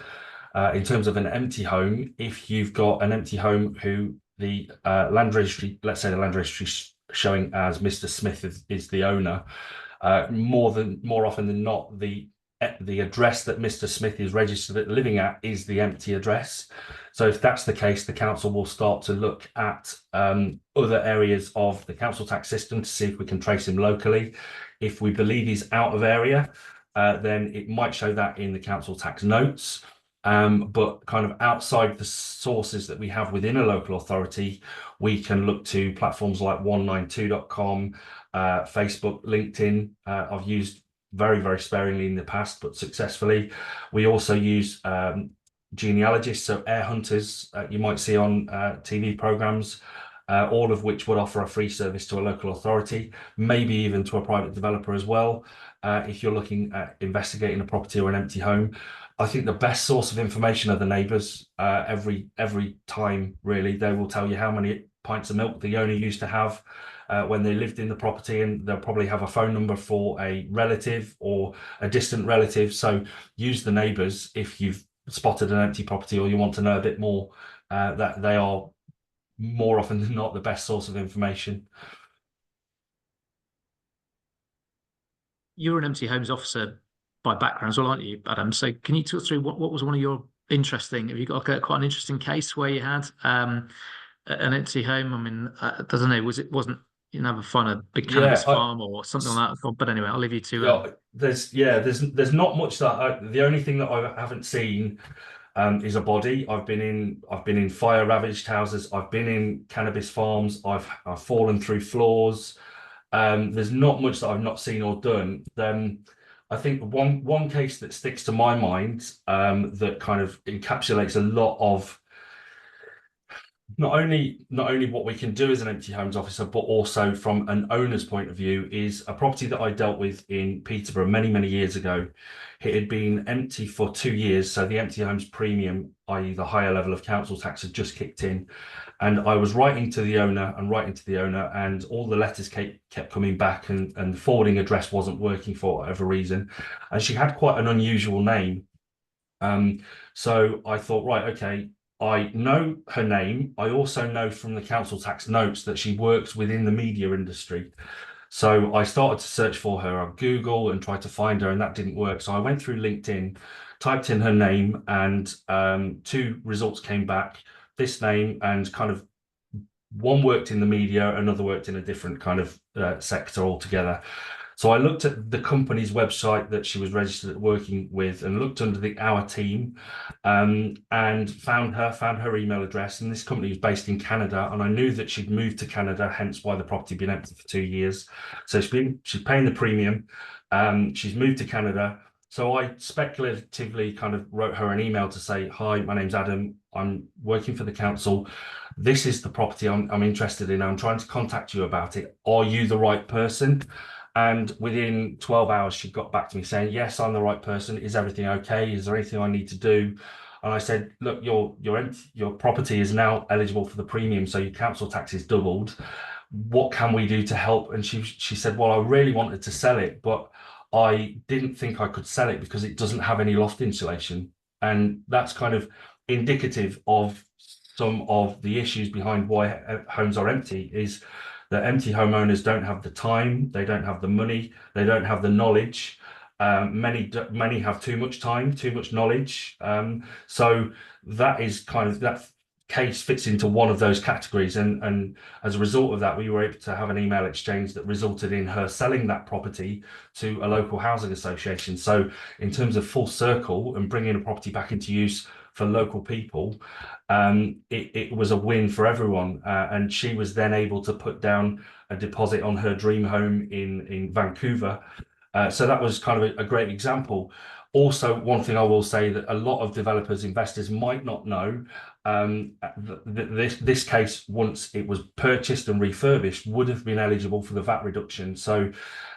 in terms of an empty home, if you've got an empty home who the land registry, let's say the land registry showing as Mr. Smith is the owner, more often than not, the address that Mr. Smith is registered living at is the empty address. So if that's the case, the council will start to look at other areas of the council tax system to see if we can trace him locally. If we believe he's out of area, then it might show that in the council tax notes. But kind of outside the sources that we have within a local authority, we can look to platforms like 192.com, Facebook, LinkedIn. I've used very, very sparingly in the past, but successfully. We also use genealogists, so heir hunters, you might see on TV programs, all of which would offer a free service to a local authority, maybe even to a private developer as well, if you're looking at investigating a property or an empty home. I think the best source of information are the neighbours. Every time, really, they will tell you how many pints of milk the owner used to have when they lived in the property, and they'll probably have a phone number for a relative or a distant relative. So use the neighbours if you've spotted an empty property or you want to know a bit more. That they are more often than not the best source of information. you're an empty homes officer by background as well, aren't you, Adam? So can you talk through what was one of your interesting, have you got quite an interesting case where you had an empty home? I mean, I don't know, wasn't you never find a big cannabis farm or something like that? But anyway, I'll leave you to. There's not much that the only thing that I haven't seen is a body. I've been in fire ravaged houses. I've been in cannabis farms. I've fallen through floors. There's not much that I've not seen or done. I think one case that sticks to my mind, that kind of encapsulates a lot of not only what we can do as an empty homes officer, but also from an owner's point of view, is a property that I dealt with in Peterborough many years ago. It had been empty for 2 years, so the empty homes premium, i.e. the higher level of council tax, had just kicked in. And I was writing to the owner and all the letters kept coming back, and the forwarding address wasn't working for whatever reason. And she had quite an unusual name. So I thought, right, okay, I know her name. I also know from the council tax notes that she works within the media industry. So I started to search for her on Google and tried to find her, and that didn't work. So I went through LinkedIn, typed in her name, and 2 results came back. This name, and kind of one worked in the media, another worked in a different kind of sector altogether. So I looked at the company's website that she was registered working with, and looked under the Our Team, and found her email address. And this company was based in Canada, and I knew that she'd moved to Canada, hence why the property had been empty for 2 years. So she's paying the premium. She's moved to Canada. So I speculatively kind of wrote her an email to say, hi, my name's Adam. I'm working for the council. This is the property I'm interested in. I'm trying to contact you about it. Are you the right person? And within 12 hours, she got back to me saying, yes, I'm the right person. Is everything okay? Is there anything I need to do? And I said, look, your property is now eligible for the premium, so your council tax is doubled. What can we do to help? And she said, well, I really wanted to sell it, but I didn't think I could sell it because it doesn't have any loft insulation. And that's kind of indicative of some of the issues behind why homes are empty, is that empty homeowners don't have the time, they don't have the money, they don't have the knowledge. Many have too much time, too much knowledge. So that is kind of, that case fits into one of those categories. And as a result of that, we were able to have an email exchange that resulted in her selling that property to a local housing association. So in terms of full circle and bringing a property back into use for local people, it was a win for everyone. And she was then able to put down a deposit on her dream home in Vancouver. So that was kind of a great example. Also, one thing I will say that a lot of developers, investors might not know, this case, once it was purchased and refurbished, would have been eligible for the VAT reduction. So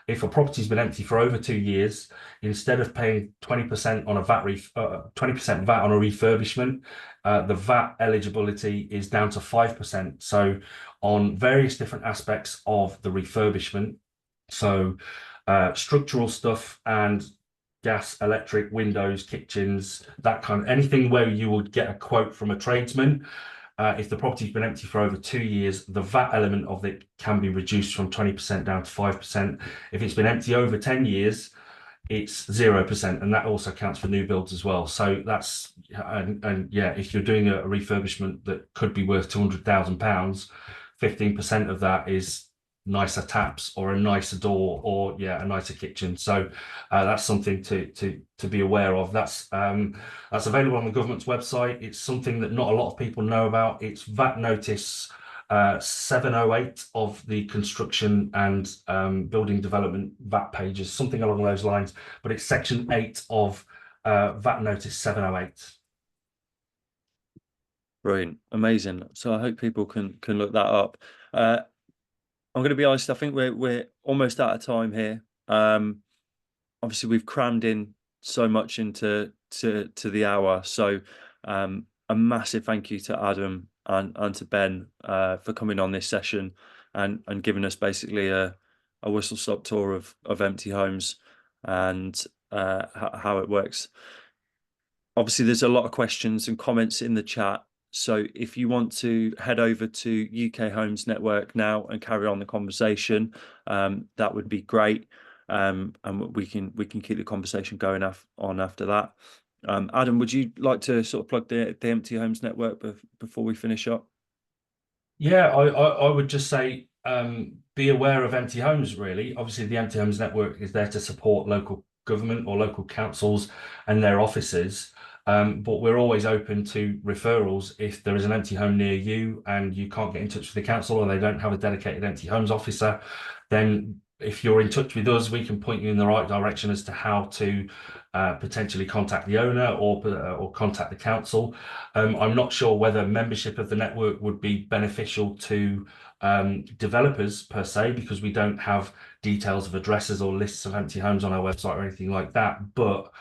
if a property's been empty for over 2 years, instead of paying 20% on a 20% VAT on a refurbishment, the VAT eligibility is down to 5%. So on various different aspects of the refurbishment, so structural stuff and gas, electric, windows, kitchens, that kind of anything where you would get a quote from a tradesman. If the property's been empty for over 2 years, the VAT element of it can be reduced from 20% down to 5%. If it's been empty over 10 years, it's 0%, and that also counts for new builds as well. So that's, and yeah, if you're doing a refurbishment that could be worth £200,000, 15% of that is nicer taps or a nicer door, or yeah, a nicer kitchen. So that's something to be aware of. That's available on the government's website. It's something that not a lot of people know about. It's VAT notice 708 of the construction and building development VAT pages, something along those lines, but it's section 8 of VAT notice 708. Brilliant, amazing. So I hope people can look that up. I'm going to be honest, I think we're almost out of time here. Obviously we've crammed in so much into the hour. So a massive thank you to Adam and to Ben for coming on this session and giving us basically a whistle-stop tour of empty homes and how it works. Obviously there's a lot of questions and comments in the chat. So if you want to head over to UK Homes Network now and carry on the conversation, that would be great. And we can keep the conversation going on after that. Adam, would you like to sort of plug the Empty Homes Network before we finish up? Yeah, I would just say be aware of empty homes, really. Obviously, the Empty Homes Network is there to support local government or local councils and their offices. But we're always open to referrals. If there is an empty home near you and you can't get in touch with the council or they don't have a dedicated empty homes officer, then if you're in touch with us, we can point you in the right direction as to how to potentially contact the owner or contact the council. I'm not sure whether membership of the network would be beneficial to developers per se, because we don't have details of addresses or lists of empty homes on our website or anything like that. But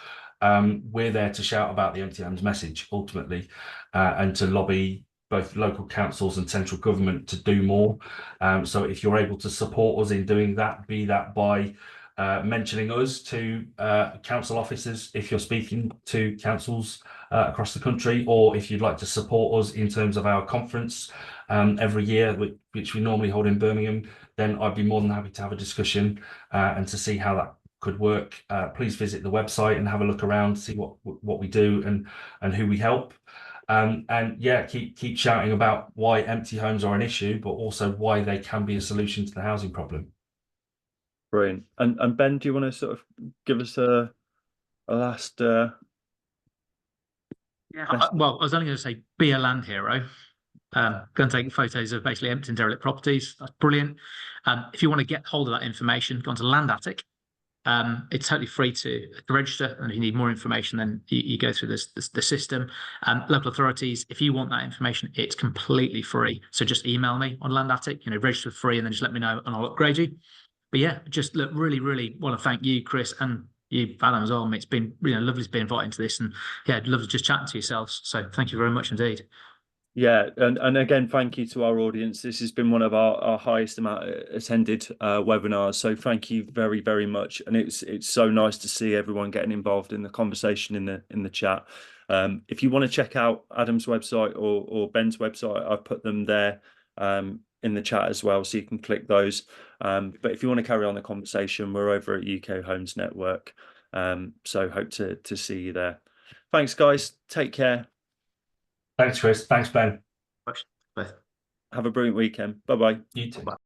we're there to shout about the empty homes message ultimately, and to lobby both local councils and central government to do more. So if you're able to support us in doing that, be that by mentioning us to council officers if you're speaking to councils across the country, or if you'd like to support us in terms of our conference every year, which we normally hold in Birmingham, then I'd be more than happy to have a discussion and to see how that could work. Please visit the website and have a look around, see what we do and who we help. And yeah, keep shouting about why empty homes are an issue, but also why they can be a solution to the housing problem. Brilliant. And Ben, do you want to sort of give us a last? Well, I was only going to say, be a land hero. Go and take photos of basically empty and derelict properties. That's brilliant. If you want to get hold of that information, go on to Land Attic. It's totally free to register, and if you need more information, then you go through the system. Local authorities, if you want that information, it's completely free. So just email me on Land Attic, register for free, and then just let me know and I'll upgrade you. But yeah, just look, really want to thank you, Chris, and you, Adam, as well. It's been lovely to be invited into this, and yeah, I'd love to just chat to yourselves. So thank you very much indeed. Yeah, and again, thank you to our audience. This has been one of our highest amount attended webinars. So thank you very much. And it's so nice to see everyone getting involved in the conversation in the chat. If you want to check out Adam's website or Ben's website, I've put them there in the chat as well, so you can click those. But if you want to carry on the conversation, we're over at UK Homes Network. So hope to see you there. Thanks, guys. Take care. Thanks, Chris. Thanks, Ben. Bye. Have a brilliant weekend. Bye-bye. You too. Bye.